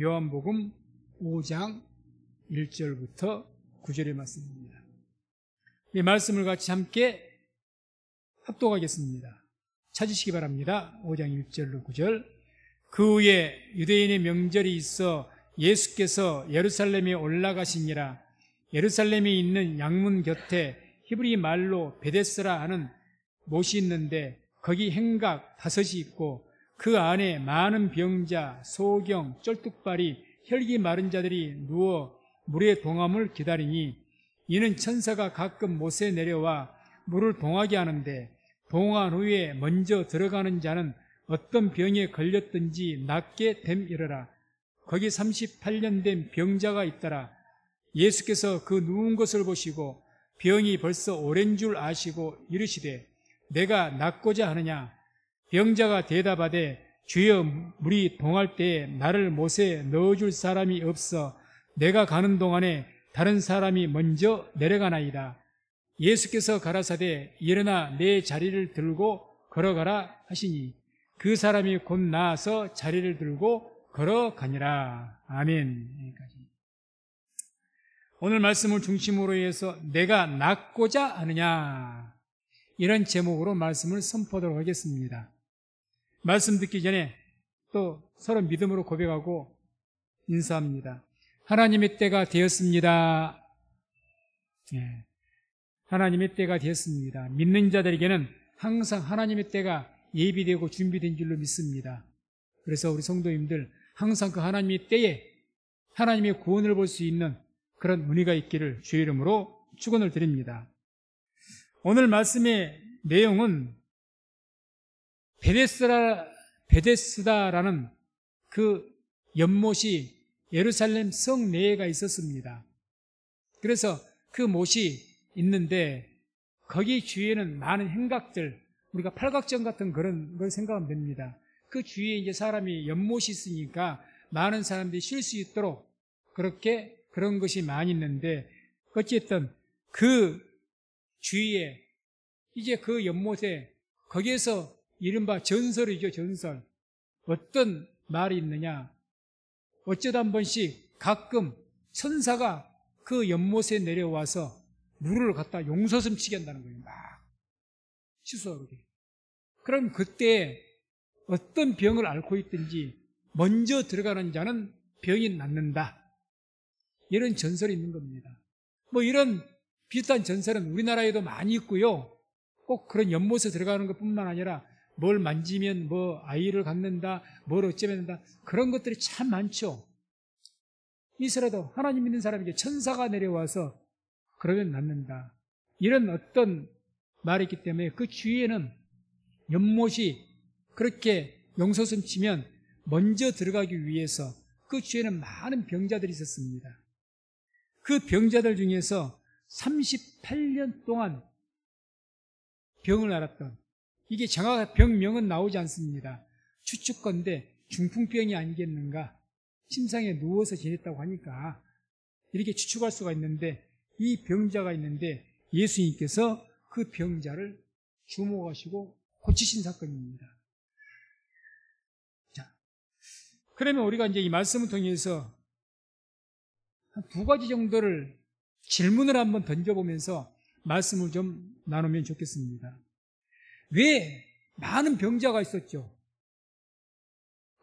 요한복음 5장 1절부터 9절의 말씀입니다. 이 말씀을 같이 함께 합독하겠습니다. 찾으시기 바랍니다. 5장 1절로 9절. 그 후에 유대인의 명절이 있어 예수께서 예루살렘에 올라가시니라. 예루살렘에 있는 양문 곁에 히브리 말로 베데스라 하는 못이 있는데 거기 행각 5이 있고 그 안에 많은 병자, 소경, 쩔뚝발이, 혈기 마른 자들이 누워 물의 동함을 기다리니 이는 천사가 가끔 못에 내려와 물을 동하게 하는데 동한 후에 먼저 들어가는 자는 어떤 병에 걸렸든지 낫게 됨이러라. 거기 38년 된 병자가 있더라. 예수께서 그 누운 것을 보시고 병이 벌써 오랜 줄 아시고 이르시되 내가 낫고자 하느냐? 병자가 대답하되 주여 물이 동할 때에 나를 못에 넣어줄 사람이 없어 내가 가는 동안에 다른 사람이 먼저 내려가나이다. 예수께서 가라사대 일어나 내 자리를 들고 걸어가라 하시니 그 사람이 곧 나아서 자리를 들고 걸어가니라. 아멘. 여기까지. 오늘 말씀을 중심으로 해서 내가 낫고자 하느냐, 이런 제목으로 말씀을 선포하도록 하겠습니다. 말씀 듣기 전에 또 서로 믿음으로 고백하고 인사합니다. 하나님의 때가 되었습니다. 예, 하나님의 때가 되었습니다. 믿는 자들에게는 항상 하나님의 때가 예비되고 준비된 줄로 믿습니다. 그래서 우리 성도님들 항상 그 하나님의 때에 하나님의 구원을 볼 수 있는 그런 은혜가 있기를 주의 이름으로 축원을 드립니다. 오늘 말씀의 내용은 베데스다라는 그 연못이 예루살렘 성 내에가 있었습니다. 그래서 그 못이 있는데 거기 주위에는 많은 행각들, 우리가 팔각정 같은 그런 걸 생각하면 됩니다. 그 주위에 이제 사람이 연못이 있으니까 많은 사람들이 쉴 수 있도록 그렇게 그런 것이 많이 있는데 어쨌든 그 주위에 이제 그 연못에 거기에서 이른바 전설이죠, 전설. 어떤 말이 있느냐? 어쩌다 한 번씩 가끔 천사가 그 연못에 내려와서 물을 갖다 용서섬 치게 한다는 거예요. 막 시소하게. 그럼 그때 어떤 병을 앓고 있든지 먼저 들어가는 자는 병이 낫는다. 이런 전설이 있는 겁니다. 뭐 이런 비슷한 전설은 우리나라에도 많이 있고요. 꼭 그런 연못에 들어가는 것뿐만 아니라 뭘 만지면 뭐 아이를 갖는다, 뭘 어쩌면 된다, 그런 것들이 참 많죠. 이스라엘도 하나님 믿는 사람에게 천사가 내려와서 그러면 낫는다, 이런 어떤 말이 있기 때문에 그 주위에는 연못이 그렇게 용서섬 치면 먼저 들어가기 위해서 그 주위에는 많은 병자들이 있었습니다. 그 병자들 중에서 38년 동안 병을 앓았던, 이게 정확한 병명은 나오지 않습니다. 추측건데 중풍병이 아니겠는가, 침상에 누워서 지냈다고 하니까 이렇게 추측할 수가 있는데, 이 병자가 있는데 예수님께서 그 병자를 주목하시고 고치신 사건입니다. 자, 그러면 우리가 이제 이 말씀을 통해서 한 2가지 정도를 질문을 한번 던져보면서 말씀을 좀 나누면 좋겠습니다. 왜 많은 병자가 있었죠?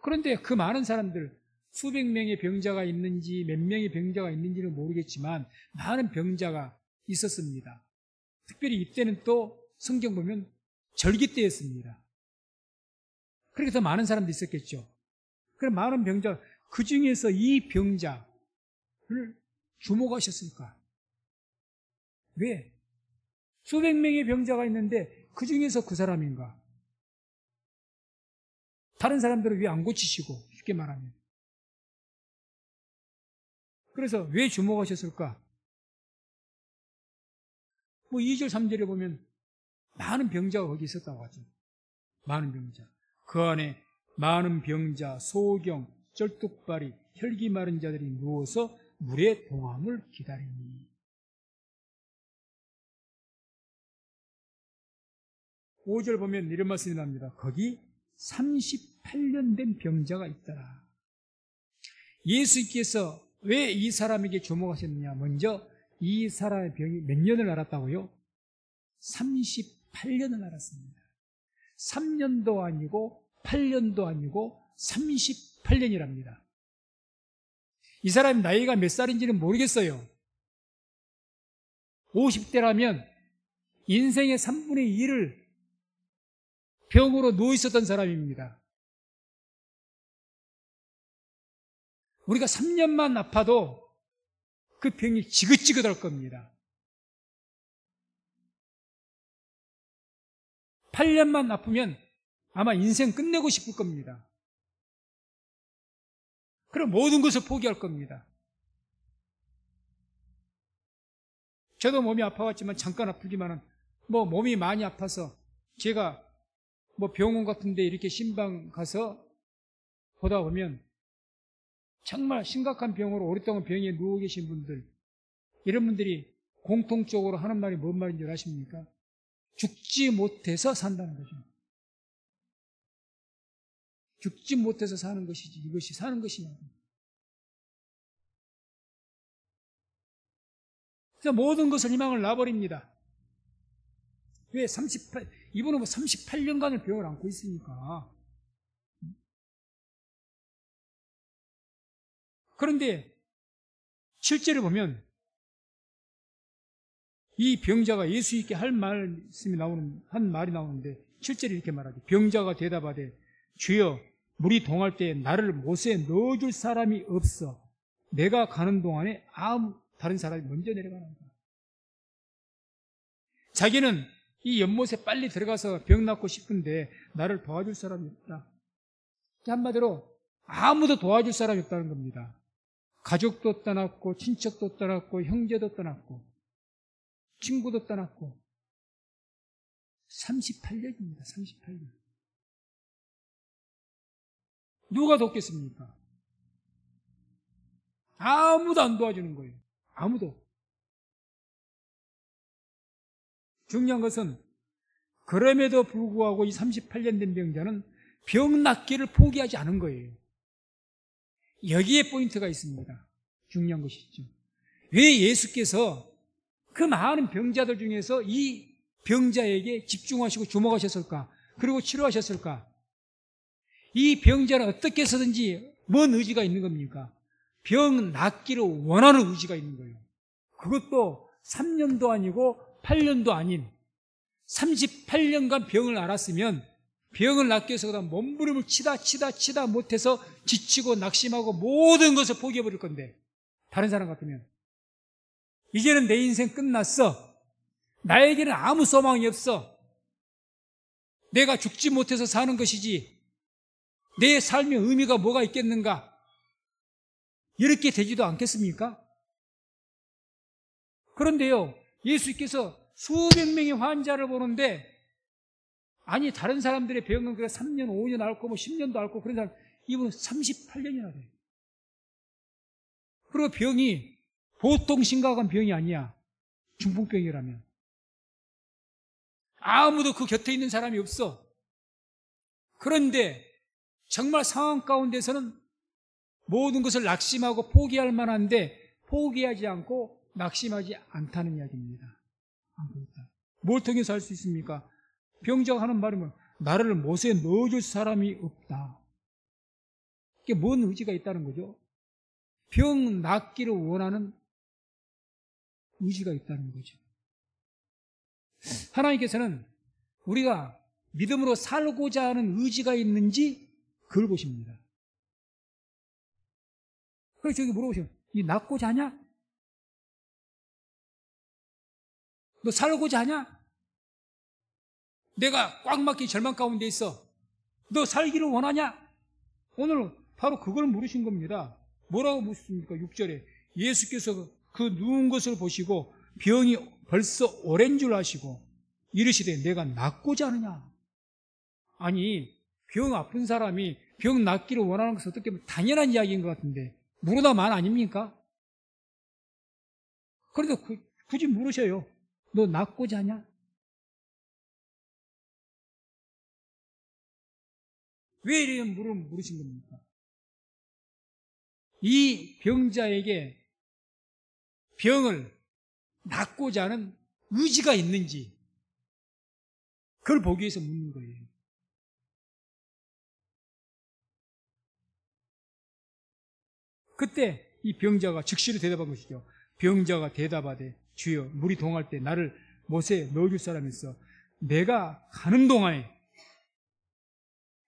그런데 그 많은 사람들, 수백 명의 병자가 있는지 몇 명의 병자가 있는지는 모르겠지만 많은 병자가 있었습니다. 특별히 이때는 또 성경 보면 절기 때였습니다. 그렇게 더 많은 사람들이 있었겠죠. 그럼 많은 병자, 그 중에서 이 병자를 주목하셨을까? 왜? 수백 명의 병자가 있는데 그 중에서 그 사람인가? 다른 사람들은 왜 안 고치시고, 쉽게 말하면. 그래서 왜 주목하셨을까? 뭐 2절, 3절에 보면 많은 병자가 거기 있었다고 하죠. 많은 병자. 그 안에 많은 병자, 소경, 쩔뚝발이, 혈기 마른 자들이 누워서 물의 동함을 기다리니. 5절 보면 이런 말씀이 납니다. 거기 38년 된 병자가 있더라. 예수께서 왜 이 사람에게 조목하셨느냐? 먼저 이 사람의 병이 몇 년을 앓았다고요? 38년을 앓았습니다. 3년도 아니고 8년도 아니고 38년이랍니다. 이 사람이 나이가 몇 살인지는 모르겠어요. 50대라면 인생의 3분의 1을 병으로 누워 있었던 사람입니다. 우리가 3년만 아파도 그 병이 지긋지긋할 겁니다. 8년만 아프면 아마 인생 끝내고 싶을 겁니다. 그럼 모든 것을 포기할 겁니다. 저도 몸이 아파왔지만 잠깐 아프지만은 몸이 많이 아파서 제가 병원 같은 데 이렇게 신방 가서 보다 보면 정말 심각한 병으로 오랫동안 병에 누워 계신 분들, 이런 분들이 공통적으로 하는 말이 뭔 말인 줄 아십니까? 죽지 못해서 산다는 거죠. 죽지 못해서 사는 것이지 이것이 사는 것이냐고. 그래서 모든 것을 희망을 놔버립니다. 왜? 이분은 38년간을 병을 안고 있으니까. 그런데 실제로 보면 이 병자가 예수님께 한 말이 나오는데 실제로 이렇게 말하죠. 병자가 대답하되 주여 물이 동할 때 나를 못에 넣어줄 사람이 없어 내가 가는 동안에 다른 사람이 먼저 내려가는다. 자기는 이 연못에 빨리 들어가서 병 낫고 싶은데 나를 도와줄 사람이 없다. 한마디로 아무도 도와줄 사람이 없다는 겁니다. 가족도 떠났고 친척도 떠났고 형제도 떠났고 친구도 떠났고 38년입니다. 38년. 누가 돕겠습니까? 아무도 안 도와주는 거예요. 아무도. 중요한 것은 그럼에도 불구하고 이 38년 된 병자는 병 낫기를 포기하지 않은 거예요. 여기에 포인트가 있습니다. 중요한 것이죠. 왜 예수께서 그 많은 병자들 중에서 이 병자에게 집중하시고 주목하셨을까? 그리고 치료하셨을까? 이 병자는 어떻게 해서든지 뭔 의지가 있는 겁니까? 병 낫기를 원하는 의지가 있는 거예요. 그것도 3년도 아니고 8년도 아닌 38년간 병을 앓았으면 병을 낫기 위해서 몸부림을 치다 못해서 지치고 낙심하고 모든 것을 포기해버릴 건데, 다른 사람 같으면 이제는 내 인생 끝났어. 나에게는 아무 소망이 없어. 내가 죽지 못해서 사는 것이지 내 삶의 의미가 뭐가 있겠는가? 이렇게 되지도 않겠습니까? 그런데요, 예수께서 수백 명의 환자를 보는데, 아니 다른 사람들의 병은 3년, 5년 앓고 10년도 앓고 그런 사람, 이분은 38년이나 돼요. 그리고 병이 보통 심각한 병이 아니야. 중풍병이라면 아무도 그 곁에 있는 사람이 없어. 그런데 정말 상황 가운데서는 모든 것을 낙심하고 포기할 만한데 포기하지 않고 낙심하지 않다는 이야기입니다. 뭘 통해서 할 수 있습니까? 병자가 하는 말이 나를 못에 넣어줄 사람이 없다. 이게 뭔 의지가 있다는 거죠? 병 낫기를 원하는 의지가 있다는 거죠. 하나님께서는 우리가 믿음으로 살고자 하는 의지가 있는지 그걸 보십니다. 그래서 저기 물어보시면, 니 낫고자 하냐? 너 살고자 하냐? 내가 꽉 막힌 절망 가운데 있어. 너 살기를 원하냐? 오늘 바로 그걸 물으신 겁니다. 뭐라고 묻습니까? 6절에 예수께서 그 누운 것을 보시고 병이 벌써 오랜 줄 아시고 이르시되 내가 낫고자 하느냐? 아니, 병 아픈 사람이 병 낫기를 원하는 것은 어떻게 보면 당연한 이야기인 것 같은데 물어다 말 아닙니까? 그래도 굳이 물으셔요. 너 낫고자 하냐? 왜 이런 물으신 겁니까? 이 병자에게 병을 낫고자 하는 의지가 있는지 그걸 보기 위해서 묻는 거예요. 그때 이 병자가 즉시로 대답한 것이죠. 병자가 대답하되 주여 물이 동할 때 나를 못에 넣어줄 사람이 있어 내가 가는 동안에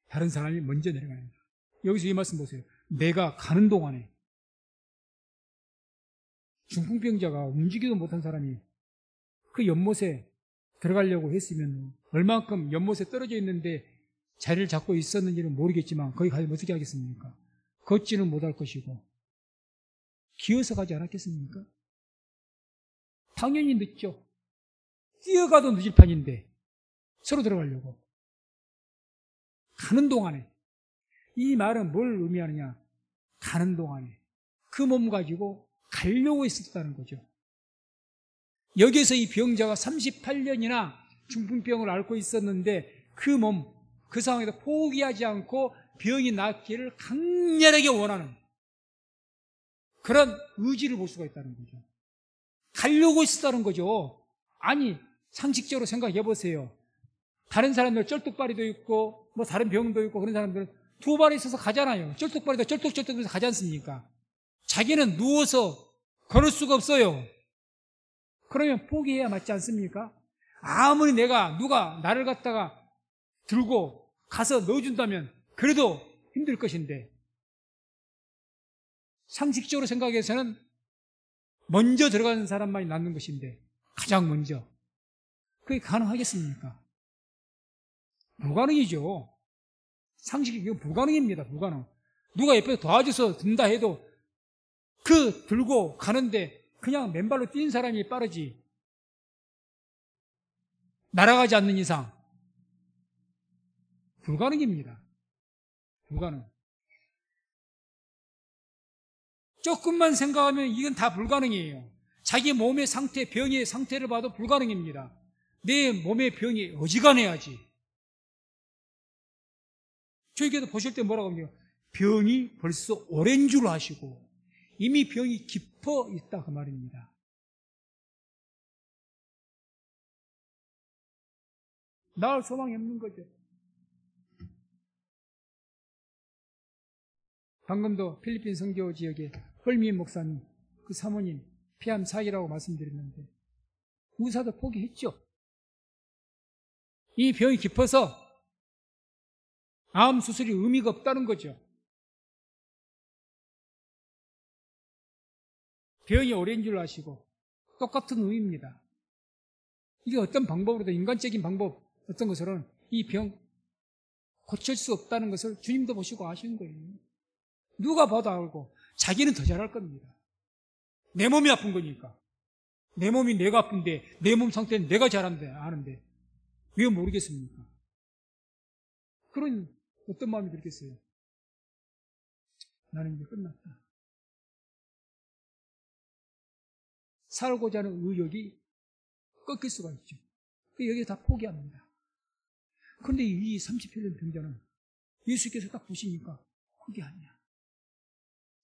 다른 사람이 먼저 내려가는 거예요. 여기서 이 말씀 보세요. 내가 가는 동안에 중풍병자가 움직이도 못한 사람이 그 연못에 들어가려고 했으면 얼만큼 연못에 떨어져 있는데 자리를 잡고 있었는지는 모르겠지만 거기 가서 어떻게 하겠습니까? 걷지는 못할 것이고 기어서 가지 않았겠습니까? 당연히 늦죠. 뛰어가도 늦을 판인데 서로 들어가려고. 가는 동안에. 이 말은 뭘 의미하느냐? 가는 동안에 그 몸 가지고 가려고 했었다는 거죠. 여기에서 이 병자가 38년이나 중풍병을 앓고 있었는데 그 몸, 그 상황에서 포기하지 않고 병이 낫기를 강렬하게 원하는 그런 의지를 볼 수가 있다는 거죠. 가려고 했었다는 거죠. 아니, 상식적으로 생각해 보세요. 다른 사람들 쩔뚝발이도 있고 뭐 다른 병도 있고 그런 사람들은 두 발이 있어서 가잖아요. 쩔뚝발이도 쩔뚝쩔뚝해서 가지 않습니까? 자기는 누워서 걸을 수가 없어요. 그러면 포기해야 맞지 않습니까? 아무리 누가 나를 갖다가 들고 가서 넣어준다면 그래도 힘들 것인데 상식적으로 생각해서는 먼저 들어가는 사람만이 낫는 것인데 가장 먼저 그게 가능하겠습니까? 불가능이죠. 상식이 불가능입니다. 불가능. 누가 옆에서 도와줘서 든다 해도 그 들고 가는데 그냥 맨발로 뛰는 사람이 빠르지 날아가지 않는 이상 불가능입니다. 불가능. 조금만 생각하면 이건 다 불가능이에요. 자기 몸의 상태, 병의 상태를 봐도 불가능입니다. 내 몸의 병이 어지간해야지. 저에게도 보실 때 뭐라고 합니까? 병이 벌써 오랜 줄 아시고 이미 병이 깊어 있다 그 말입니다. 나을 소망이 없는 거죠. 방금도 필리핀 선교 지역에 헐미인 목사님, 그 사모님 폐암 사기라고 말씀드렸는데 의사도 포기했죠. 이 병이 깊어서 암 수술이 의미가 없다는 거죠. 병이 오랜 줄 아시고 똑같은 의미입니다. 이게 어떤 방법으로도 인간적인 방법 어떤 것으로는 이 병 고칠 수 없다는 것을 주님도 보시고 아시는 거예요. 누가 봐도 알고 자기는 더 잘할 겁니다. 내 몸이 아픈 거니까. 내 몸이 내가 아픈데 내 몸 상태는 내가 잘한데 아는데 왜 모르겠습니까? 그런 어떤 마음이 들겠어요? 나는 이제 끝났다. 살고자 하는 의욕이 꺾일 수가 있죠. 여기에 다 포기합니다. 그런데 이 38년 병자는 예수께서 딱 보시니까 포기하냐.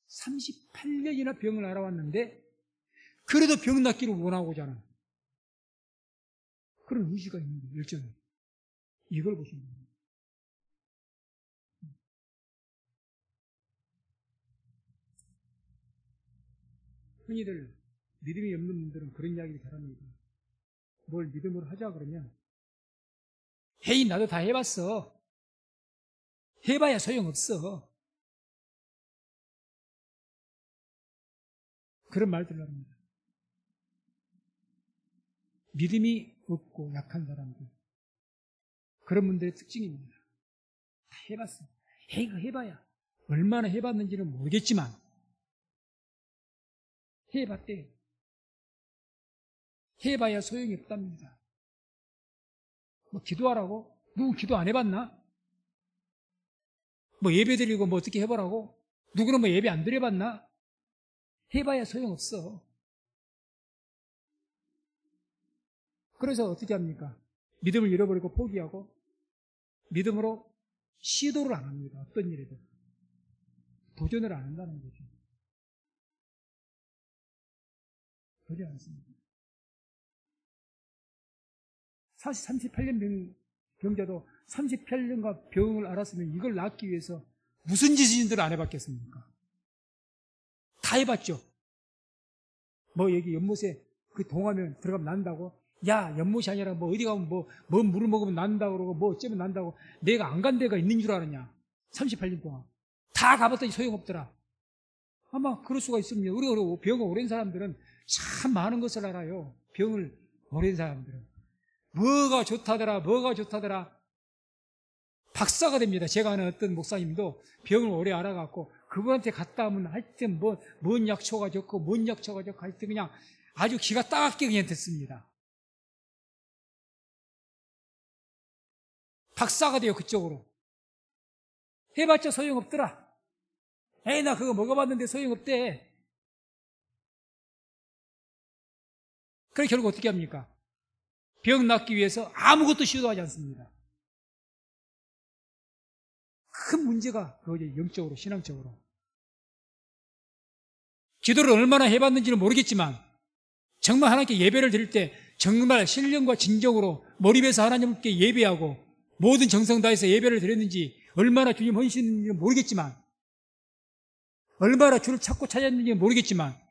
38년이나 병을 앓아왔는데 그래도 병 낫기를 원하고자 하는 그런 의지가 있는 거예요. 열정이. 이걸 보시는 거예요. 흔히들 믿음이 없는 분들은 그런 이야기를 잘합니다. 뭘 믿음으로 하자 그러면 헤이 나도 다 해봤어. 해봐야 소용없어. 그런 말들을 합니다. 믿음이 없고 약한 사람들 그런 분들의 특징입니다. 다 해봤어. 이거 해봐야 얼마나 해봤는지는 모르겠지만 해봤대요. 해봐야 소용이 없답니다. 뭐 기도하라고? 누구 기도 안 해봤나? 뭐 예배 드리고 뭐 어떻게 해보라고? 누구는 뭐 예배 안 드려봤나? 해봐야 소용없어. 그래서 어떻게 합니까? 믿음을 잃어버리고 포기하고 믿음으로 시도를 안 합니다. 어떤 일에도. 도전을 안 한다는 거죠. 그러지 않습니다. 사실 38년 병자도 38년간 병을 앓았으면 이걸 낫기 위해서 무슨 짓을 안 해봤겠습니까? 다 해봤죠. 뭐 여기 연못에 그 동하면 들어가면 난다고? 야, 연못이 아니라 뭐 어디 가면 뭐 물을 먹으면 난다고 그러고 뭐 어쩌면 난다고. 내가 안 간 데가 있는 줄 아느냐? 38년 동안 다 가봤더니 소용없더라. 아마 그럴 수가 있습니다. 우리가 병을 오랜 사람들은 참 많은 것을 알아요. 병을 오랜 사람들은 뭐가 좋다더라 박사가 됩니다. 제가 아는 어떤 목사님도 병을 오래 알아갖고 그분한테 갔다 하면 하여튼 뭔 약초가 좋고 뭔 약초가 좋고 하여튼 그냥 아주 기가 따갑게 그냥 됐습니다. 박사가 돼요. 그쪽으로 해봤자 소용없더라. 에이, 나 그거 먹어봤는데 소용없대. 그래 결국 어떻게 합니까? 병 낫기 위해서 아무것도 시도하지 않습니다. 큰 문제가 그거죠. 영적으로, 신앙적으로. 기도를 얼마나 해봤는지는 모르겠지만 정말 하나님께 예배를 드릴 때 정말 신령과 진정으로 몰입해서 하나님께 예배하고 모든 정성 다해서 예배를 드렸는지 얼마나 주님 헌신했는지는 모르겠지만 얼마나 주를 찾고 찾았는지는 모르겠지만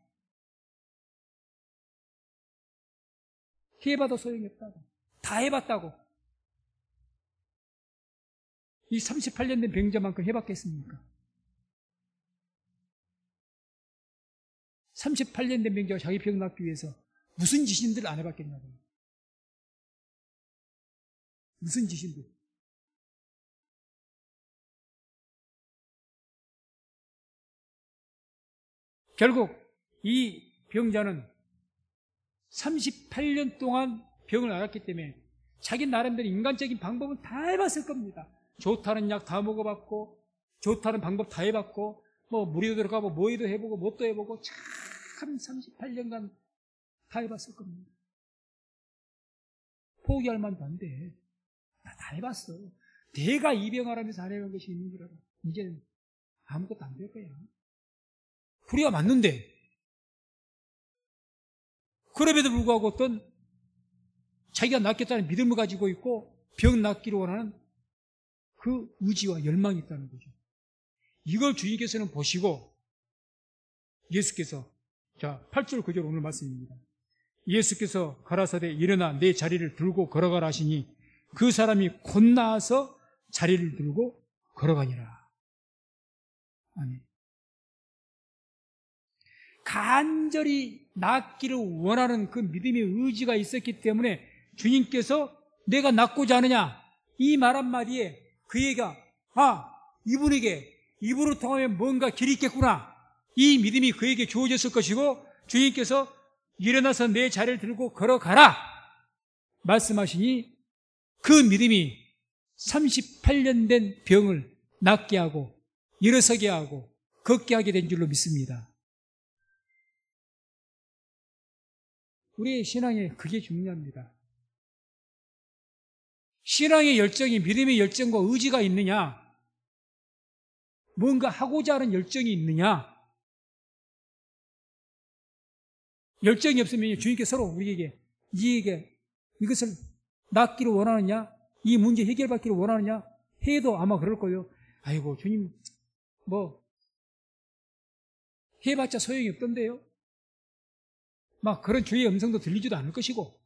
해봐도 소용이 없다고. 다 해봤다고. 이 38년 된 병자만큼 해봤겠습니까? 38년 된 병자가 자기 병 낫기 위해서 무슨 지신들 안 해봤겠냐고요. 무슨 지신들. 결국 이 병자는 38년 동안 병을 앓았기 때문에 자기 나름대로 인간적인 방법은 다 해봤을 겁니다. 좋다는 약 다 먹어봤고 좋다는 방법 다 해봤고 뭐 물에도 들어가고 뭐에도 해보고 뭣도 해보고 참 38년간 다 해봤을 겁니다. 포기할 만도 안 돼. 다 해봤어. 내가 이 병하라면서 안 해본 것이 있는 줄 알아. 이제는 아무것도 안 될 거야. 우리가 맞는데 그럼에도 불구하고 어떤 자기가 낫겠다는 믿음을 가지고 있고 병 낫기를 원하는 그 의지와 열망이 있다는 거죠. 이걸 주님께서는 보시고 예수께서 8절 9절 오늘 말씀입니다. 예수께서 가라사대 일어나 내 자리를 들고 걸어가라 하시니 그 사람이 곧 나아서 자리를 들고 걸어가니라. 아멘. 간절히 낫기를 원하는 그 믿음의 의지가 있었기 때문에 주님께서 내가 낫고자 하느냐 이 말 한마디에 그에게 이분에게 이분을 통하면 뭔가 길이 있겠구나 이 믿음이 그에게 주어졌을 것이고 주님께서 일어나서 내 자리를 들고 걸어가라 말씀하시니 그 믿음이 38년 된 병을 낫게 하고 일어서게 하고 걷게 하게 된 줄로 믿습니다. 우리의 신앙에 그게 중요합니다. 신앙의 열정이 믿음의 열정과 의지가 있느냐 뭔가 하고자 하는 열정이 있느냐 열정이 없으면 주님께서 서로 우리에게 니에게 이것을 낫기를 원하느냐 이 문제 해결받기를 원하느냐 해도 아마 그럴 거예요. 아이고 주님 해봤자 소용이 없던데요. 막 그런 주의 음성도 들리지도 않을 것이고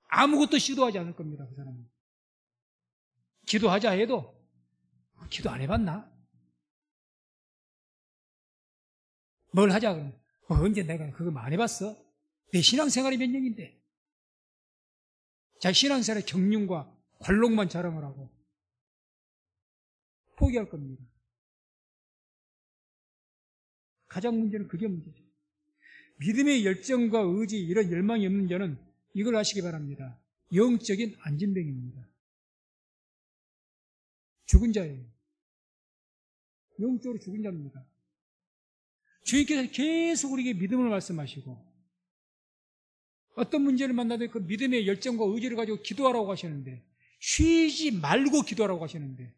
아무것도 시도하지 않을 겁니다. 그 사람은. 기도하자 해도 기도 안 해봤나? 뭘 하자 그러면 언제 내가 그거 안 해봤어? 내 신앙생활이 몇 년인데 자기 신앙생활의 경륜과 관록만 자랑을 하고 포기할 겁니다. 가장 문제는 그게 문제죠. 믿음의 열정과 의지 이런 열망이 없는 자는 이걸 아시기 바랍니다. 영적인 안진병입니다. 죽은 자예요. 영적으로 죽은 자입니다. 주님께서 계속 우리에게 믿음을 말씀하시고 어떤 문제를 만나도 그 믿음의 열정과 의지를 가지고 기도하라고 하시는데 쉬지 말고 기도하라고 하시는데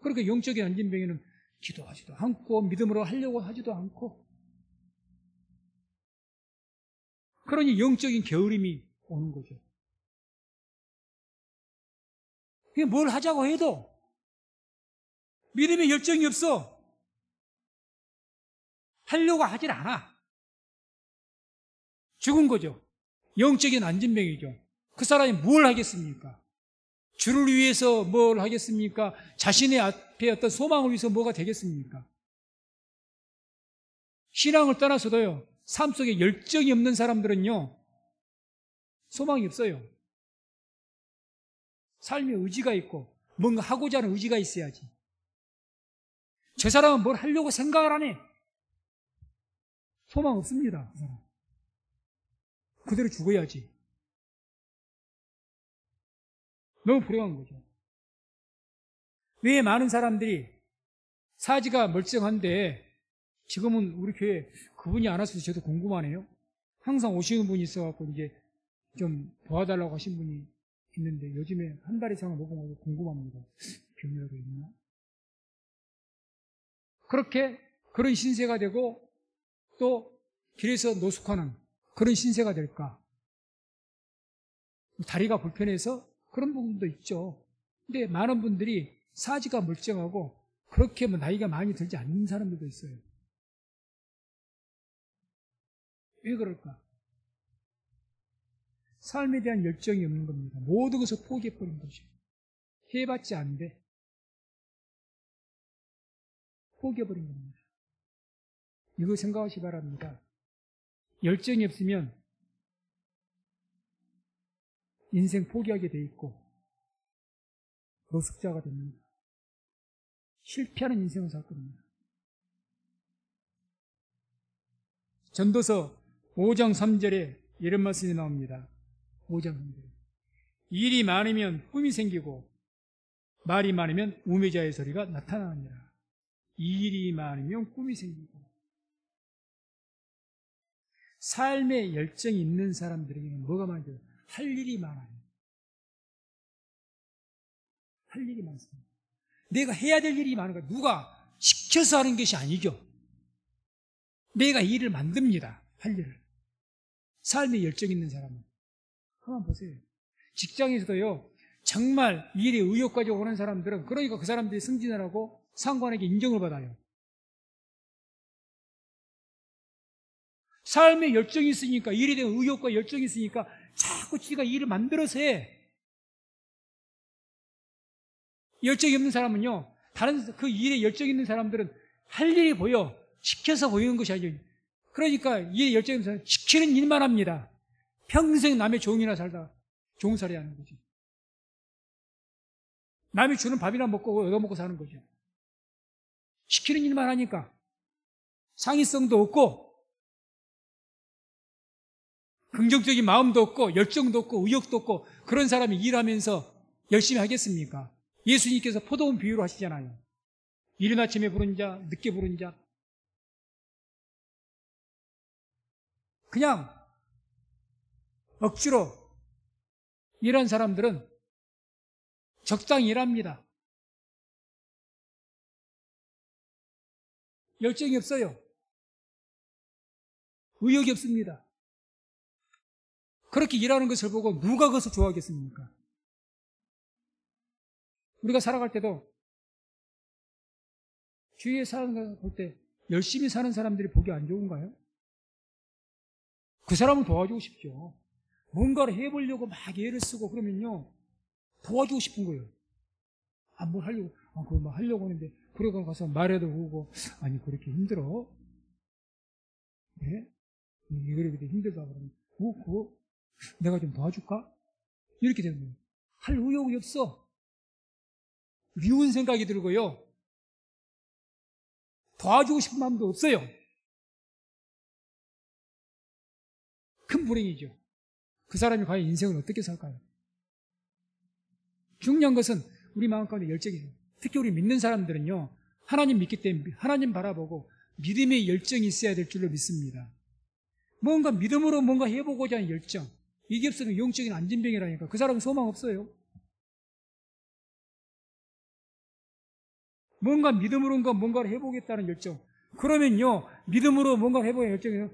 그러니까 영적인 안진병에는 기도하지도 않고 믿음으로 하려고 하지도 않고 그러니 영적인 게으름이 오는 거죠. 뭘 하자고 해도 믿음의 열정이 없어. 하려고 하질 않아. 죽은 거죠. 영적인 안진병이죠. 그 사람이 뭘 하겠습니까? 주를 위해서 뭘 하겠습니까? 자신의 앞에 어떤 소망을 위해서 뭐가 되겠습니까? 신앙을 떠나서도요, 삶 속에 열정이 없는 사람들은요, 소망이 없어요. 삶에 의지가 있고 뭔가 하고자 하는 의지가 있어야지. 저 사람은 뭘 하려고 생각을 안 해. 소망 없습니다. 그 사람. 그대로 죽어야지. 너무 불행한 거죠. 왜 많은 사람들이 사지가 멀쩡한데 지금은 우리 교회 그분이 안 와서 저도 궁금하네요. 항상 오시는 분이 있어갖고 이제 좀 도와달라고 하신 분이 있는데 요즘에 한 달 이상을 못 본 거 궁금합니다. 병이라도 있나? 그렇게 그런 신세가 되고 또 길에서 노숙하는 그런 신세가 될까? 다리가 불편해서 그런 부분도 있죠. 근데 많은 분들이 사지가 멀쩡하고 그렇게 뭐 나이가 많이 들지 않는 사람들도 있어요. 왜 그럴까? 삶에 대한 열정이 없는 겁니다. 모든 것을 포기해버린 거죠. 해봤지 안 돼. 포기해버린 겁니다. 이거 생각하시 바랍니다. 열정이 없으면 인생 포기하게 돼 있고 노숙자가 됩니다. 실패하는 인생을 살 겁니다. 전도서 5장 3절에 이런 말씀이 나옵니다. 5장 3절에 일이 많으면 꿈이 생기고 말이 많으면 우매자의 소리가 나타나느니라. 일이 많으면 꿈이 생기고 삶에 열정이 있는 사람들에게는 뭐가 많죠? 할 일이 많아요. 할 일이 많습니다. 내가 해야 될 일이 많은 거야. 누가 시켜서 하는 것이 아니죠. 내가 일을 만듭니다. 할 일을. 삶에 열정 있는 사람은. 한번 보세요. 직장에서도요, 정말 일에 의욕 가지고 오는 사람들은 그러니까 그 사람들이 승진을 하고 상관에게 인정을 받아요. 삶에 열정이 있으니까, 일에 대한 의욕과 열정이 있으니까 자꾸 지가 일을 만들어서 해. 열정이 없는 사람은요, 다른 그 일에 열정 있는 사람들은 할 일이 보여. 시켜서 보이는 것이 아니에요. 그러니까 일에 열정이 없는 사람은 시키는 일만 합니다. 평생 남의 종이나 살다 종살이 하는 거죠. 남이 주는 밥이나 먹고 얻어먹고 사는 거죠. 시키는 일만 하니까 상의성도 없고 긍정적인 마음도 없고 열정도 없고 의욕도 없고 그런 사람이 일하면서 열심히 하겠습니까? 예수님께서 포도원 비유로 하시잖아요. 이른 아침에 부른 자, 늦게 부른 자. 그냥 억지로 일한 사람들은 적당히 일합니다. 열정이 없어요. 의욕이 없습니다. 그렇게 일하는 것을 보고 누가 그것을 좋아하겠습니까? 우리가 살아갈 때도 주위에 사는 걸 볼 때 열심히 사는 사람들이 보기 안 좋은가요? 그 사람을 도와주고 싶죠. 뭔가를 해보려고 막 애를 쓰고 그러면요 도와주고 싶은 거예요. 뭘 하려고, 그걸 막 하려고 하는데 그러고 가서 말해도 오고 아니 그렇게 힘들어? 네? 이렇게 힘들다 그러면 그거 내가 좀 도와줄까? 이렇게 되는 거예요. 할 의욕이 없어. 미운 생각이 들고요. 도와주고 싶은 마음도 없어요. 큰 불행이죠. 그 사람이 과연 인생을 어떻게 살까요? 중요한 것은 우리 마음 가운데 열정이 있어요. 특히 우리 믿는 사람들은요. 하나님 믿기 때문에 하나님 바라보고 믿음의 열정이 있어야 될 줄로 믿습니다. 뭔가 믿음으로 뭔가 해보고자 하는 열정. 이게 없으면 영적인 안진병이라니까. 그 사람은 소망 없어요. 뭔가 믿음으로 뭔가를 해보겠다는 열정. 그러면요, 믿음으로 뭔가를 해보는 열정이요.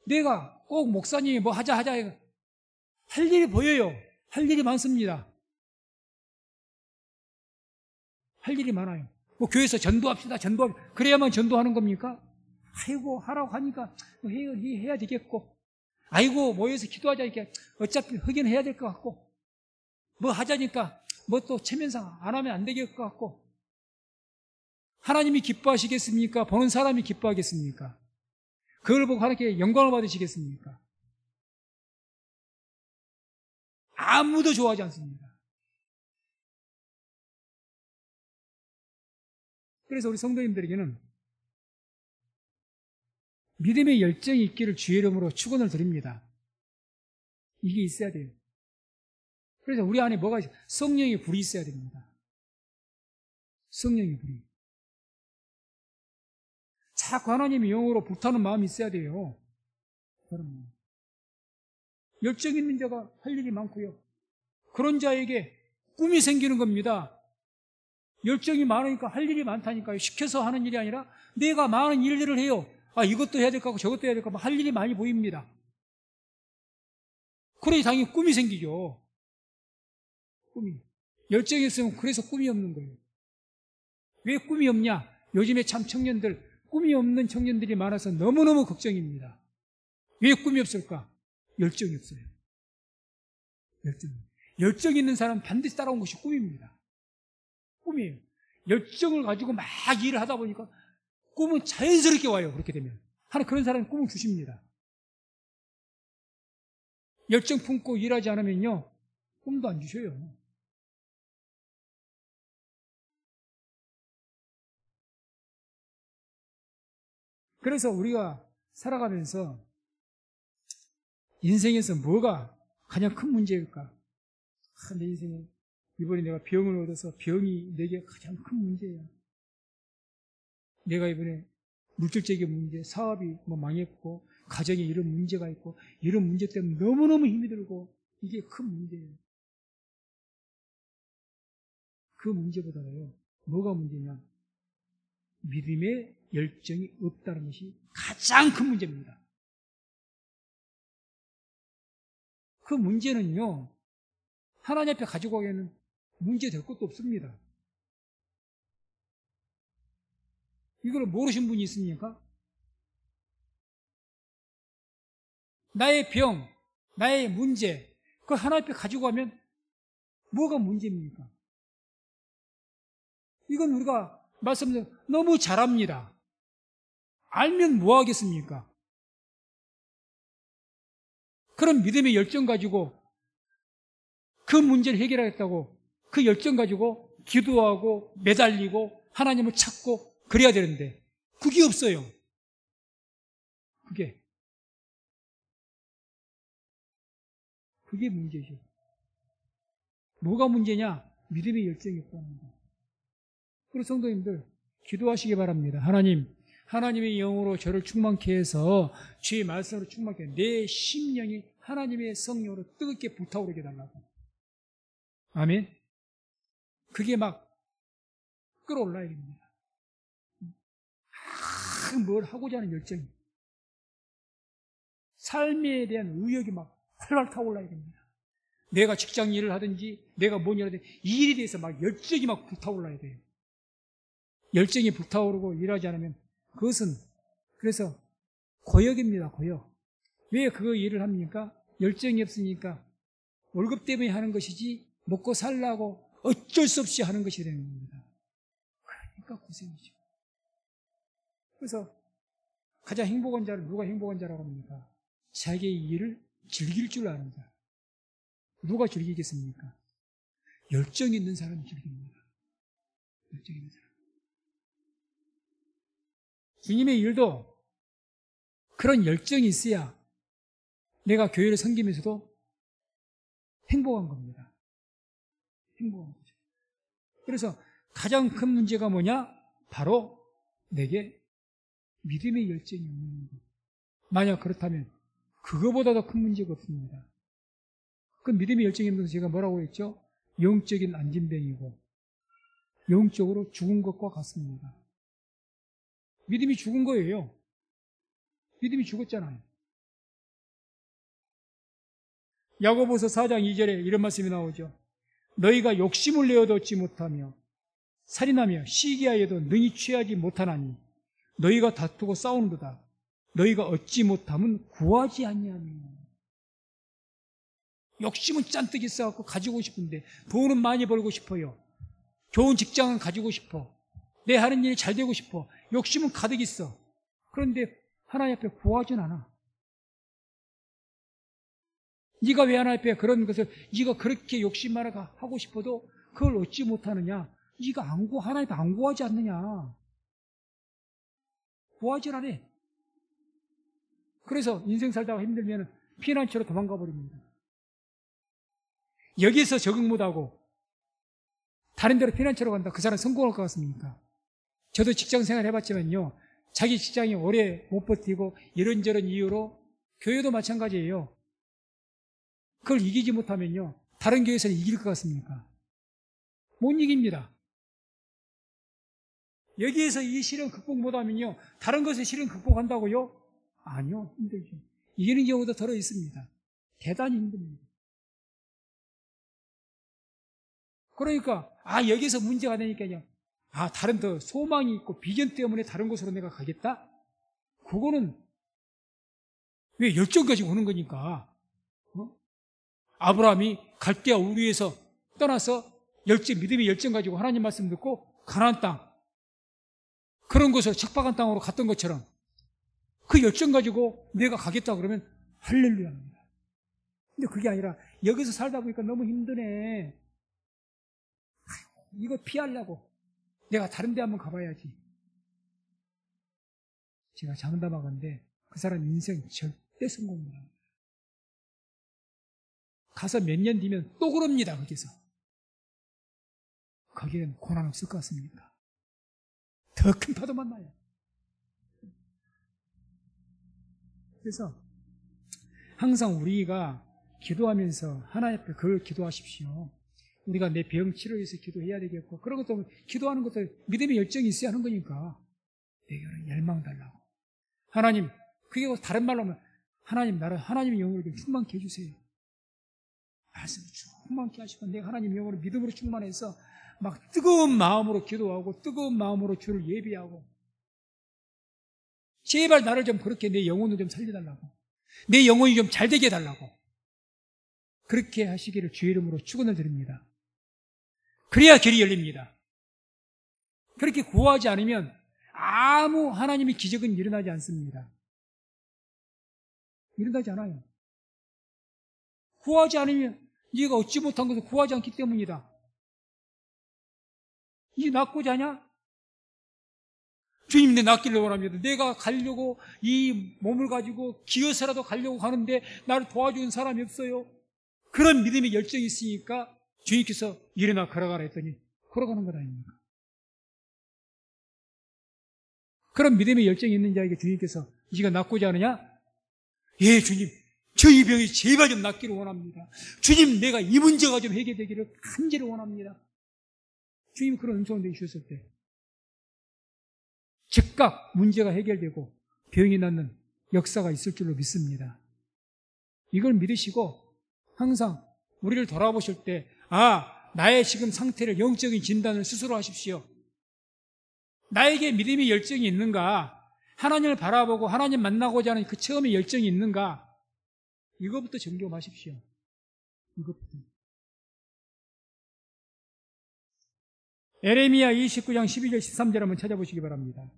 내가 꼭 목사님이 뭐 하자 할 일이 보여요. 할 일이 많습니다. 할 일이 많아요. 뭐 교회에서 전도합시다. 그래야만 전도하는 겁니까? 아이고 하라고 하니까 해야 되겠고, 아이고 모여서 기도하자 이렇게 어차피 하긴 해야 될 것 같고, 뭐 하자니까 뭐 또 체면상 안 하면 안 될 것 같고, 하나님이 기뻐하시겠습니까? 보는 사람이 기뻐하겠습니까? 그걸 보고 하나님께 영광을 받으시겠습니까? 아무도 좋아하지 않습니다. 그래서 우리 성도님들에게는 믿음의 열정이 있기를 주의 이름으로 축원을 드립니다. 이게 있어야 돼요. 그래서 우리 안에 뭐가 있어요? 성령의 불이 있어야 됩니다. 성령의 불이. 자꾸 하나님의 영으로 불타는 마음이 있어야 돼요. 열정 있는 자가 할 일이 많고요. 그런 자에게 꿈이 생기는 겁니다. 열정이 많으니까 할 일이 많다니까요. 시켜서 하는 일이 아니라 내가 많은 일들을 해요. 이것도 해야 될 것 같고 저것도 해야 될 것 같고 할 일이 많이 보입니다. 그러니 당연히 꿈이 생기죠. 꿈이. 열정이 있으면 그래서 꿈이 없는 거예요. 왜 꿈이 없냐? 요즘에 참 꿈이 없는 청년들이 많아서 너무너무 걱정입니다. 왜 꿈이 없을까? 열정이 없어요. 열정 있는 사람은 반드시 따라온 것이 꿈입니다. 꿈이에요. 열정을 가지고 막 일을 하다 보니까 꿈은 자연스럽게 와요. 그렇게 되면 하나님 그런 사람은 꿈을 주십니다. 열정 품고 일하지 않으면요 꿈도 안 주셔요. 그래서 우리가 살아가면서 인생에서 뭐가 가장 큰 문제일까? 내 인생에 이번에 내가 병을 얻어서 병이 내게 가장 큰 문제예요. 내가 이번에 물질적인 문제, 사업이 망했고 가정에 이런 문제가 있고 이런 문제 때문에 너무너무 힘이 들고 이게 큰 문제예요. 그 문제보다요 뭐가 문제냐? 믿음의 열정이 없다는 것이 가장 큰 문제입니다. 그 문제는요 하나님 앞에 가지고 가기에는 문제 될 것도 없습니다. 이걸 모르신 분이 있습니까? 나의 병, 나의 문제, 그걸 하나님 앞에 가지고 가면 뭐가 문제입니까? 이건 우리가 말씀드린 너무 잘합니다. 알면 뭐 하겠습니까? 그런 믿음의 열정 가지고 그 문제를 해결하겠다고 그 열정 가지고 기도하고 매달리고 하나님을 찾고 그래야 되는데 그게 없어요. 그게 문제죠. 뭐가 문제냐? 믿음의 열정이 없다는 거. 그래서 성도님들 기도하시기 바랍니다. 하나님의 영으로 저를 충만케 해서 주의 말씀으로 충만케 해서 내 심령이 하나님의 성령으로 뜨겁게 불타오르게 달라고. 아멘. 그게 막 끌어올라야 됩니다. 뭘 하고자 하는 열정이, 삶에 대한 의욕이 막 활활 타올라야 됩니다. 내가 직장 일을 하든지 내가 뭔 일을 하든지 이 일에 대해서 막 열정이 막 불타올라야 돼요. 열정이 불타오르고 일하지 않으면 그것은 그래서 고역입니다. 고역. 왜 그 일을 합니까? 열정이 없으니까 월급 때문에 하는 것이지 먹고 살라고 어쩔 수 없이 하는 것이 되는 겁니다. 그러니까 고생이죠. 그래서 가장 행복한 자를 누가 행복한 자라고 합니까? 자기의 일을 즐길 줄 아는 자. 누가 즐기겠습니까? 열정 있는 사람이 즐깁니다. 열정 있는 사람. 주님의 일도 그런 열정이 있어야 내가 교회를 섬기면서도 행복한 겁니다. 행복한 거죠. 그래서 가장 큰 문제가 뭐냐? 바로 내게 믿음의 열정이 없는 것. 만약 그렇다면 그거보다 더 큰 문제가 없습니다. 그 믿음의 열정이 없는 것은 제가 뭐라고 했죠? 영적인 안진병이고 영적으로 죽은 것과 같습니다. 믿음이 죽은 거예요. 믿음이 죽었잖아요. 야고보서 4장 2절에 이런 말씀이 나오죠. 너희가 욕심을 내어도 얻지 못하며 살인하며 시기하여도 능히 취하지 못하나니 너희가 다투고 싸우는도다. 너희가 얻지 못하면 구하지 아니하며. 욕심은 잔뜩 있어갖고 가지고 싶은데, 돈은 많이 벌고 싶어요. 좋은 직장은 가지고 싶어. 내 하는 일이 잘 되고 싶어. 욕심은 가득 있어. 그런데 하나님 앞에 구하진 않아. 네가 왜 하나님 앞에 그런 것을, 네가 그렇게 욕심 많아 하고 싶어도 그걸 얻지 못하느냐? 네가 하나님 앞에 안 구하지 않느냐? 구하질 않아. 그래서 인생 살다가 힘들면 피난처로 도망가 버립니다. 여기서 적응 못하고 다른 데로 피난처로 간다. 그 사람 성공할 것 같습니까? 저도 직장 생활 해봤지만요, 자기 직장이 오래 못 버티고 이런저런 이유로, 교회도 마찬가지예요. 그걸 이기지 못하면요, 다른 교회에서는 이길 것 같습니까? 못 이깁니다. 여기에서 이 시련 극복 못하면요, 다른 것에 시련 극복한다고요? 아니요, 힘들죠. 이기는 경우도 더러 있습니다. 대단히 힘듭니다. 그러니까 여기서 문제가 되니까요, 다른 더 소망이 있고 비전 때문에 다른 곳으로 내가 가겠다? 그거는 왜 열정 가지고 오는 거니까. 아브라함이 갈대아 우르에서 떠나서 믿음의 열정 가지고 하나님 말씀 듣고 가나안 땅, 그런 곳을 척박한 땅으로 갔던 것처럼 그 열정 가지고 내가 가겠다 그러면 할렐루야입니다. 근데 그게 아니라 여기서 살다 보니까 너무 힘드네. 이거 피하려고 내가 다른 데 한번 가봐야지. 제가 장담하건대 그 사람 인생 절대 성공 못합니다. 가서 몇 년 뒤면 또 그럽니다. 거기서. 거기는 고난 없을 것 같습니까? 더 큰 파도 만나요. 그래서 항상 우리가 기도하면서 하나님 앞에 그걸 기도하십시오. 우리가 내 병 치료에 위해서 기도해야 되겠고, 그런 것도 기도하는 것도 믿음의 열정이 있어야 하는 거니까 내게 열망 달라고. 하나님, 그게 다른 말로 하면 하나님 나를 하나님의 영으로 좀 충만케 해주세요. 말씀을 충만케 하시고 내가 하나님의 영으로 믿음으로 충만해서 막 뜨거운 마음으로 기도하고 뜨거운 마음으로 주를 예비하고, 제발 나를 좀 그렇게 내 영혼을 좀 살려달라고, 내 영혼이 좀 잘 되게 해달라고, 그렇게 하시기를 주의 이름으로 축원을 드립니다. 그래야 길이 열립니다. 그렇게 구하지 않으면 아무 하나님의 기적은 일어나지 않습니다. 일어나지 않아요. 구하지 않으면 네가 얻지 못한 것을 구하지 않기 때문이다. 이 낫고자 하냐? 주님, 내 낫기를 원합니다. 내가 가려고 이 몸을 가지고 기어서라도 가려고 하는데 나를 도와주는 사람이 없어요. 그런 믿음의 열정이 있으니까 주님께서 일어나 걸어가라 했더니 걸어가는 것 아닙니까? 그런 믿음의 열정이 있는 자에게 주님께서 네가 낫고자 하느냐? 예, 주님, 저희 병이 제발 좀 낫기를 원합니다. 주님, 내가 이 문제가 좀 해결되기를 간절히 원합니다. 주님 그런 음성을 내주셨을 때 즉각 문제가 해결되고 병이 낫는 역사가 있을 줄로 믿습니다. 이걸 믿으시고 항상 우리를 돌아보실 때 나의 지금 상태를 영적인 진단을 스스로 하십시오. 나에게 믿음의 열정이 있는가? 하나님을 바라보고 하나님 만나고자 하는 그 처음의 열정이 있는가? 이것부터 점검하십시오. 이것부터. 에레미야 29장 12절 13절 한번 찾아보시기 바랍니다.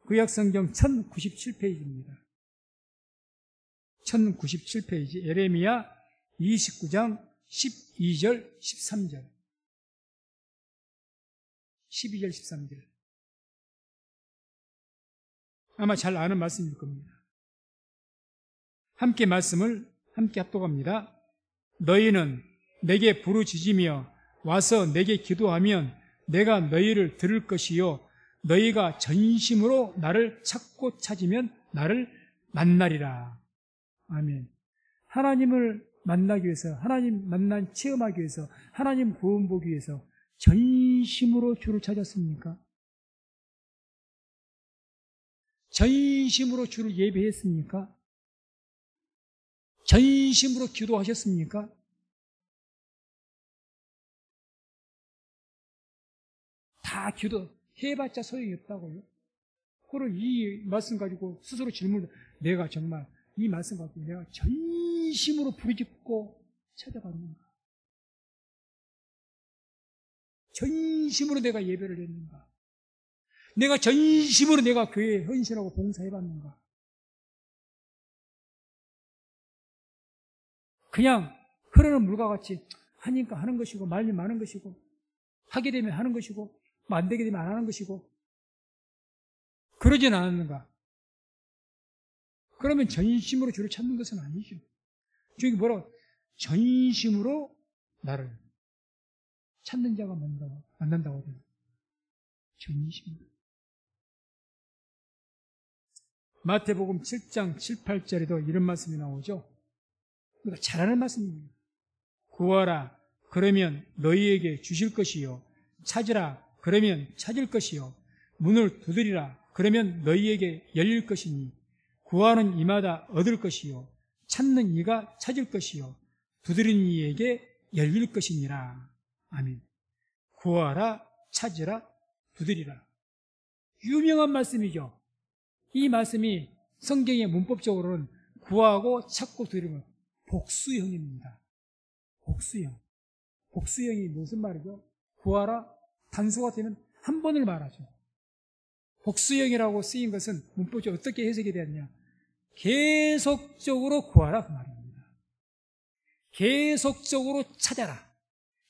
구약성경 1097페이지입니다. 1097페이지 에레미야 29장 12절 13절 12절 13절 아마 잘 아는 말씀일 겁니다. 함께 말씀을 함께 합독합니다. 너희는 내게 부르짖으며 와서 내게 기도하면 내가 너희를 들을 것이요 너희가 전심으로 나를 찾고 찾으면 나를 만나리라. 아멘. 하나님을 만나기 위해서, 하나님 만난 체험하기 위해서, 하나님 구원 보기 위해서 전심으로 주를 찾았습니까? 전심으로 주를 예배했습니까? 전심으로 기도하셨습니까? 다 기도해봤자 소용이 없다고요. 그걸 이 말씀 가지고 스스로 질문을, 내가 정말 이 말씀 가지고 내가 전심으로 부르짖고 찾아봤는가? 전심으로 내가 예배를 했는가? 내가 전심으로 내가 교회에 헌신하고 봉사해봤는가? 그냥 흐르는 물과 같이 하니까 하는 것이고, 말리면 하는 것이고, 하게 되면 하는 것이고, 안 되게 되면 안 하는 것이고, 그러진 않았는가? 그러면 전심으로 주를 찾는 것은 아니죠. 주님이 뭐라고? 전심으로 나를 찾는 자가 만난다고 하잖아요. 전심으로. 마태복음 7장 7, 8절에도 이런 말씀이 나오죠. 우리가 잘 아는 말씀입니다. 구하라, 그러면 너희에게 주실 것이요. 찾으라, 그러면 찾을 것이요. 문을 두드리라, 그러면 너희에게 열릴 것이니 구하는 이마다 얻을 것이요. 찾는 이가 찾을 것이요. 두드리는 이에게 열릴 것이니라. 아멘. 구하라, 찾으라, 두드리라. 유명한 말씀이죠. 이 말씀이 성경의 문법적으로는 구하고 찾고 두드리는 복수형입니다. 복수형. 복수형이 무슨 말이죠? 구하라, 단수가 되면 한 번을 말하죠. 복수형이라고 쓰인 것은 문법적으로 어떻게 해석이 되었냐? 계속적으로 구하라, 그 말입니다. 계속적으로 찾아라.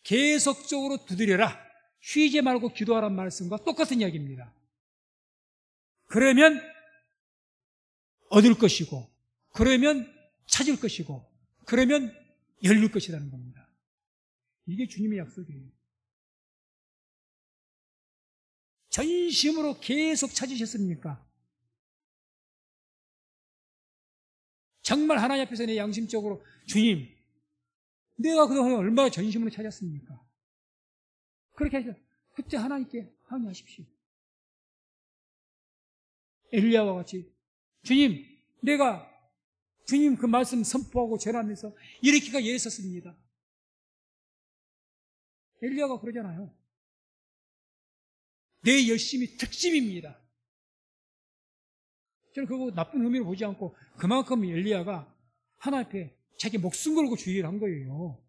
계속적으로 두드려라. 쉬지 말고 기도하라는 말씀과 똑같은 이야기입니다. 그러면 얻을 것이고, 그러면 찾을 것이고, 그러면 열릴 것이라는 겁니다. 이게 주님의 약속이에요. 전심으로 계속 찾으셨습니까? 정말 하나님 앞에서 내 양심적으로, 주님, 내가 그동안 얼마나 전심으로 찾았습니까? 그렇게 하셔서 그때 하나님께 항의하십시오. 엘리야와 같이, 주님, 내가 주님 그 말씀 선포하고 전하면서 이렇게가 애썼습니다. 엘리야가 그러잖아요. 내 열심이 특심입니다. 저는 그거 나쁜 의미로 보지 않고 그만큼 엘리야가 하나님 앞에 자기 목숨 걸고 주의를 한 거예요.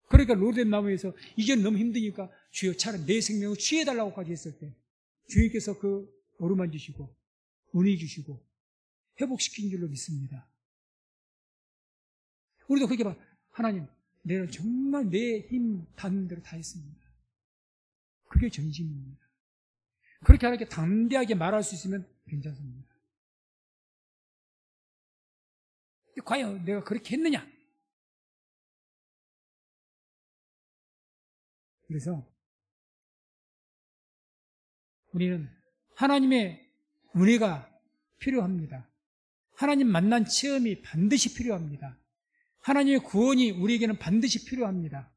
그러니까 로뎀 나무에서 이제는 너무 힘드니까 주여 차라리 내 생명을 취해달라고까지 했을 때 주님께서 그 어루만지시고 은혜 주시고 회복시킨 줄로 믿습니다. 우리도 그렇게 봐. 하나님, 내가 정말 내 힘 닿는 대로 다 했습니다. 그게 전심입니다. 그렇게 하나님께 담대하게 말할 수 있으면 괜찮습니다. 과연 내가 그렇게 했느냐? 그래서 우리는 하나님의 은혜가 필요합니다. 하나님 만난 체험이 반드시 필요합니다. 하나님의 구원이 우리에게는 반드시 필요합니다.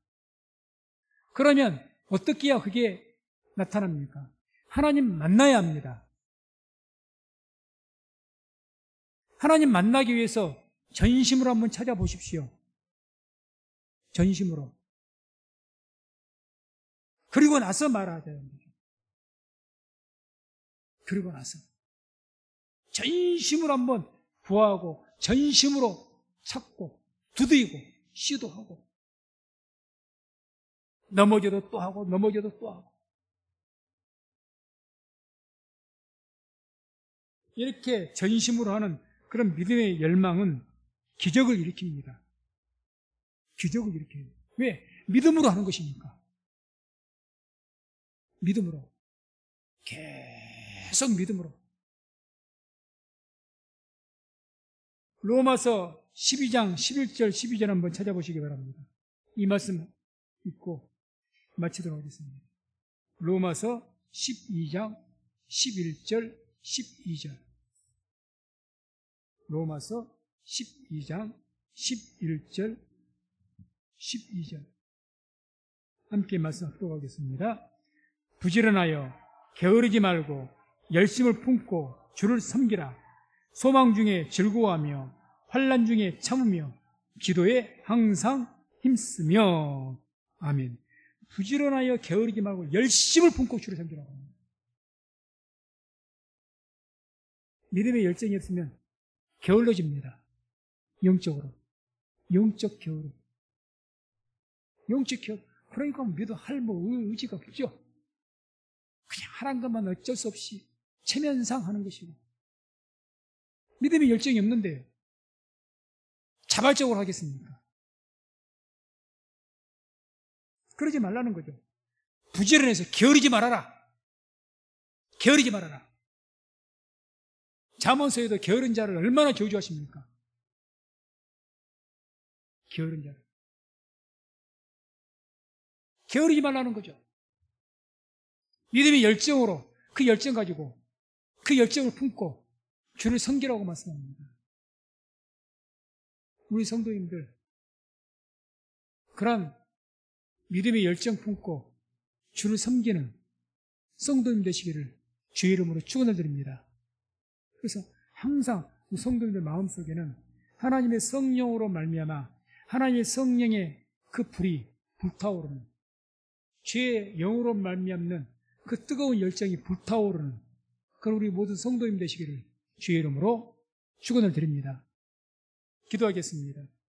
그러면 어떻게 해야 그게 나타납니까? 하나님 만나야 합니다. 하나님 만나기 위해서 전심으로 한번 찾아보십시오. 전심으로. 그리고 나서 말해야 되는 거죠. 그리고 나서 전심으로 한번 구하고 전심으로 찾고 두드리고 시도하고 넘어져도 또 하고 넘어져도 또 하고 이렇게 전심으로 하는 그런 믿음의 열망은 기적을 일으킵니다. 기적을 일으켜요. 왜? 믿음으로 하는 것이니까. 믿음으로. 계속 믿음으로. 로마서 12장 11절 12절 한번 찾아보시기 바랍니다. 이 말씀 읽고 마치도록 하겠습니다. 로마서 12장 11절 12절 로마서 12장 11절 12절 함께 말씀하도록 하겠습니다. 부지런하여 게으르지 말고 열심을 품고 주를 섬기라. 소망 중에 즐거워하며 환난 중에 참으며 기도에 항상 힘쓰며. 아멘. 부지런하여 게으르지 말고 열심을 품고 주를 섬기라고 합니다. 믿음의 열정이 없으면 게을러집니다. 영적으로. 영적 게으름. 영적 게으름. 그러니까 믿어 할 의지가 없죠. 그냥 하는 것만 어쩔 수 없이 체면상 하는 것이고. 믿음의 열정이 없는데요. 자발적으로 하겠습니까? 그러지 말라는 거죠. 부지런해서 게으르지 말아라. 게으르지 말아라. 잠언서에도 게으른 자를 얼마나 저주하십니까? 게으른 자를. 게으르지 말라는 거죠. 믿음의 열정으로 그 열정 가지고 그 열정을 품고 주를 섬기라고 말씀합니다. 우리 성도님들 그런 믿음의 열정 품고 주를 섬기는 성도님 되시기를 주의 이름으로 축원을 드립니다. 그래서 항상 우리 성도님들 마음속에는 하나님의 성령으로 말미암아 하나님의 성령의 그 불이 불타오르는 죄의 영으로 말미암는 그 뜨거운 열정이 불타오르는 그런 우리 모든 성도님 되시기를 주의 이름으로 축원을 드립니다. 기도하겠습니다.